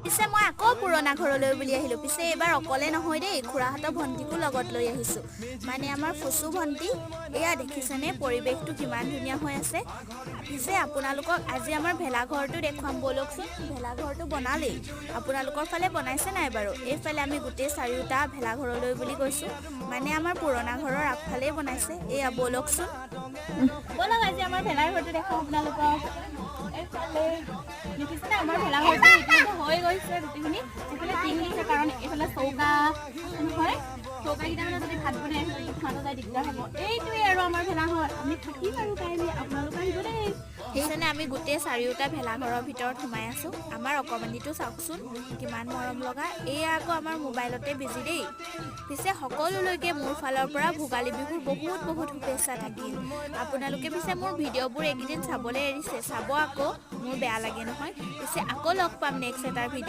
পিছে মই আকৌ পুৰণা ঘৰলৈ বুলি আহিলোঁ। পিছে এইবাৰ অকলে নহয় দেই, খুৰাহঁতৰ ভণ্টিকো লগত লৈ আহিছোঁ। মানে আমাৰ ফুচু ভণ্টি। এয়া দেখিছেনে পৰিৱেশটো কিমান ধুনীয়া হৈ আছে। পিছে আপোনালোকক আজি আমাৰ ভেলাঘৰটো দেখুৱাম ব'লকচোন। ভেলাঘৰটো বনালেই। আপোনালোকৰ ফালে বনাইছে নাই বাৰু? এইফালে আমি গোটেই চাৰিওটা ভেলাঘৰলৈ বুলি গৈছোঁ। মানে আমাৰ পুৰণা ঘৰৰ আগফালেই বনাইছে। এয়া ব'লকচোন। ব'লক আজি আমাৰ ভেলাঘৰটো দেখাওঁ আপোনালোকক। এইফালে দেখিছেনে আমাৰ ভেলাঘৰটো ইতিমধ্যে হৈ গৈছে গোটেইখিনি। এইফালে টিং দিছে কাৰণ এইফালে চৌকা নহয়, চৌকাকেইটা মানে যদি ভাত বনাই খানা যায় দিগদাৰ হ'ব। এইটোৱেই আৰু আমাৰ ভেলাঘৰ। আমি থাকিম আৰু কাইলৈ, আপোনালোক আহিব দেই। সেইকাৰণে আমি গোটেই চাৰিওটা ভেলাঘৰৰ ভিতৰত সোমাই আছোঁ। আমাৰ অকণমানিটো চাওকচোন কিমান মৰম লগা। এয়া আকৌ আমাৰ মোবাইলতে বিজি দেই। পিছে সকলোলৈকে মোৰ ফালৰ পৰা ভোগালী বিহুৰ বহুত বহুত শুভেচ্ছা থাকিল। আপোনালোকে পিছে মোৰ ভিডিঅ'বোৰ এইকেইদিন চাবলৈ এৰিছে, চাব আকৌ, মোৰ বেয়া লাগে নহয়। পিছে আকৌ লগ পাম নেক্সট এটা ভিডিঅ'।